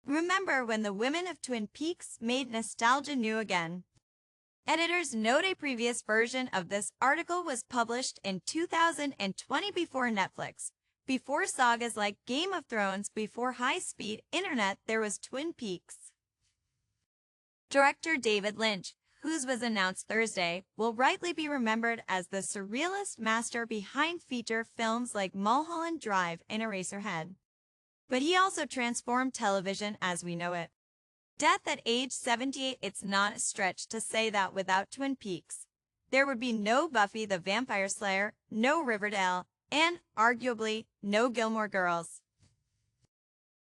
Remember when the women of Twin Peaks made nostalgia new again. Editors note a previous version of this article was published in 2020 before Netflix. Before sagas like Game of Thrones, before high-speed internet, there was Twin Peaks. Director David Lynch, whose was announced Thursday, will rightly be remembered as the surrealist master behind feature films like Mulholland Drive and Eraserhead. But he also transformed television as we know it. Death at age 78. It's not a stretch to say that without Twin Peaks, there would be no Buffy the Vampire Slayer, no Riverdale, and, arguably, no Gilmore Girls.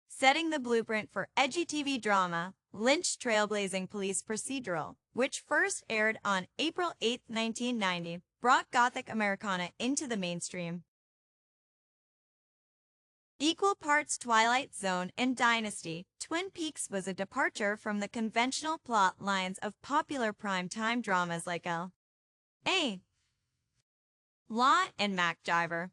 Setting the blueprint for edgy TV drama, Lynch's trailblazing police procedural, which first aired on April 8, 1990, brought gothic Americana into the mainstream. Equal parts Twilight Zone and Dynasty, Twin Peaks was a departure from the conventional plot lines of popular primetime dramas like L.A. Law and MacGyver.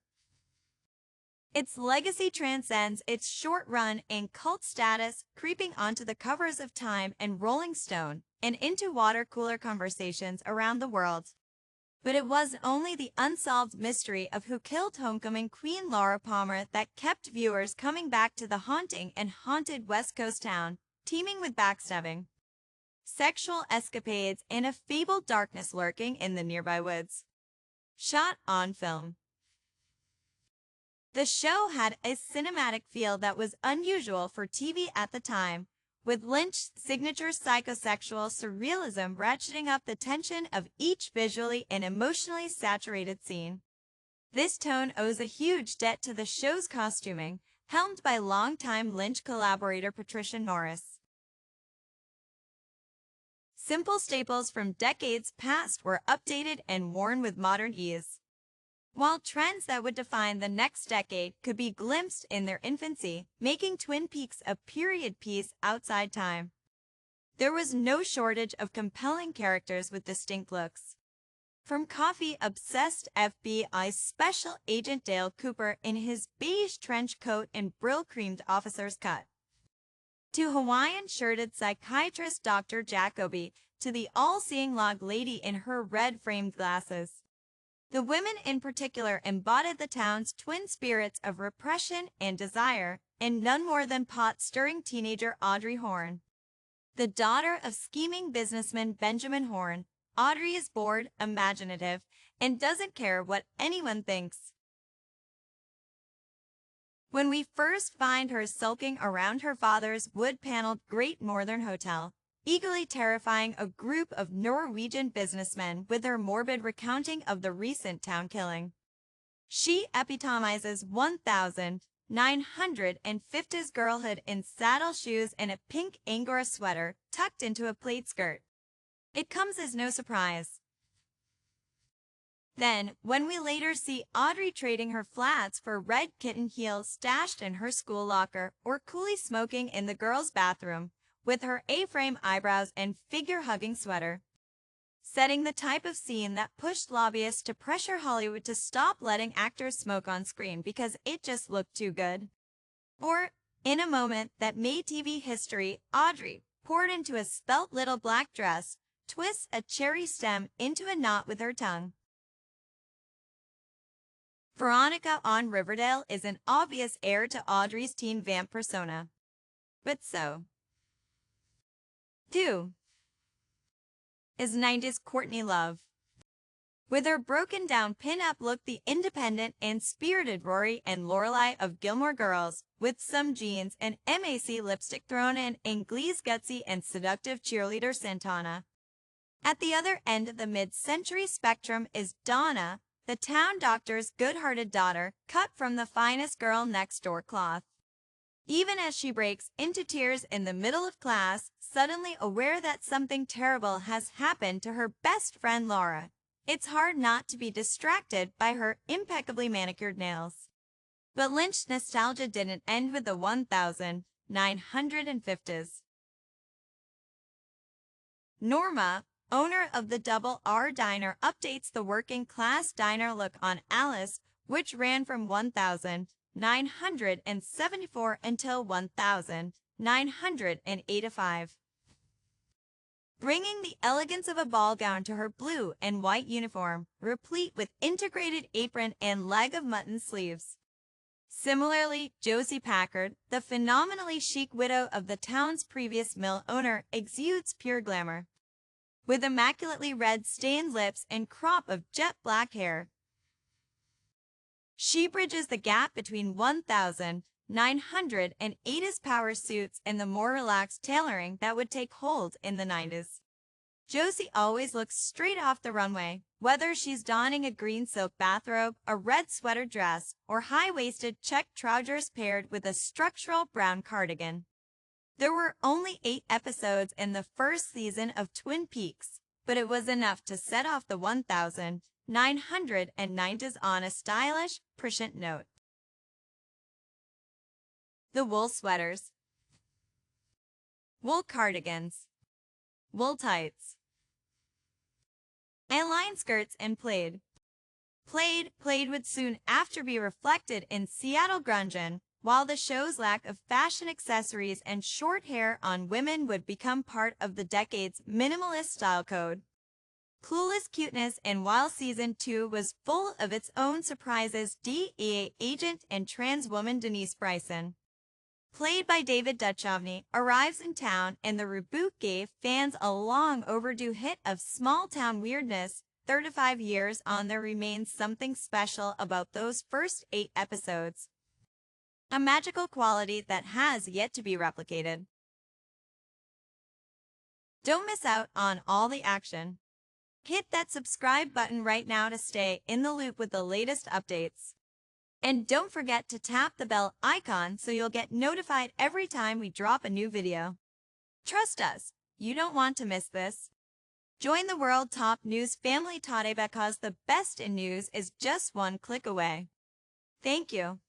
Its legacy transcends its short run and cult status, creeping onto the covers of Time and Rolling Stone and into water cooler conversations around the world. But it was only the unsolved mystery of who killed homecoming Queen Laura Palmer that kept viewers coming back to the haunting and haunted West Coast town, teeming with backstabbing, sexual escapades, and a fabled darkness lurking in the nearby woods. Shot on film. The show had a cinematic feel that was unusual for TV at the time, with Lynch's signature psychosexual surrealism ratcheting up the tension of each visually and emotionally saturated scene. This tone owes a huge debt to the show's costuming, helmed by longtime Lynch collaborator Patricia Norris. Simple staples from decades past were updated and worn with modern ease, while trends that would define the next decade could be glimpsed in their infancy, making Twin Peaks a period piece outside time. There was no shortage of compelling characters with distinct looks. From coffee-obsessed FBI Special Agent Dale Cooper in his beige trench coat and brill-creamed officer's cut, to Hawaiian-shirted psychiatrist Dr. Jacoby, to the all-seeing log lady in her red-framed glasses. The women in particular embodied the town's twin spirits of repression and desire, and none more than pot-stirring teenager Audrey Horne. The daughter of scheming businessman Benjamin Horne, Audrey is bored, imaginative, and doesn't care what anyone thinks. When we first find her sulking around her father's wood-paneled Great Northern Hotel, eagerly terrifying a group of Norwegian businessmen with her morbid recounting of the recent town killing, she epitomizes 1950s girlhood in saddle shoes and a pink Angora sweater tucked into a plaid skirt. It comes as no surprise. Then, when we later see Audrey trading her flats for red kitten heels stashed in her school locker, or coolly smoking in the girls' bathroom, with her A-frame eyebrows and figure-hugging sweater, setting the type of scene that pushed lobbyists to pressure Hollywood to stop letting actors smoke on screen because it just looked too good. Or, in a moment that made TV history, Audrey, poured into a svelte little black dress, twists a cherry stem into a knot with her tongue. Veronica on Riverdale is an obvious heir to Audrey's teen vamp persona. But so, too, is 90s Courtney Love. With her broken-down pin-up look, the independent and spirited Rory and Lorelai of Gilmore Girls, with some jeans and MAC lipstick thrown in, and Glee's gutsy and seductive cheerleader Santana. At the other end of the mid-century spectrum is Donna, the town doctor's good-hearted daughter, cut from the finest girl next door cloth. Even as she breaks into tears in the middle of class, suddenly aware that something terrible has happened to her best friend Laura, it's hard not to be distracted by her impeccably manicured nails. But Lynch nostalgia didn't end with the 1950s. Norma, owner of the Double R Diner, updates the working-class diner look on Alice, which ran from 1974 until 1980. 985. Bringing the elegance of a ball gown to her blue and white uniform, replete with integrated apron and leg of mutton sleeves. Similarly, Josie Packard, the phenomenally chic widow of the town's previous mill owner, exudes pure glamour. With immaculately red stained lips and crop of jet black hair, she bridges the gap between 1,908's power suits and the more relaxed tailoring that would take hold in the 90s. Josie always looks straight off the runway, whether she's donning a green silk bathrobe, a red sweater dress, or high-waisted check trousers paired with a structural brown cardigan. There were only 8 episodes in the first season of Twin Peaks, but it was enough to set off the 1,990s on a stylish, prescient note. The wool sweaters, wool cardigans, wool tights, and line skirts and plaid. Plaid would soon after be reflected in Seattle grungeon, while the show's lack of fashion accessories and short hair on women would become part of the decade's minimalist style code. Clueless cuteness, and while season 2 was full of its own surprises, DEA agent and trans woman Denise Bryson, played by David Duchovny, arrives in town, and the reboot gave fans a long overdue hit of small-town weirdness. 35 years on, there remains something special about those first 8 episodes. A magical quality that has yet to be replicated. Don't miss out on all the action. Hit that subscribe button right now to stay in the loop with the latest updates. And don't forget to tap the bell icon so you'll get notified every time we drop a new video. Trust us, you don't want to miss this. Join the world top news family today because the best in news is just one click away. Thank you.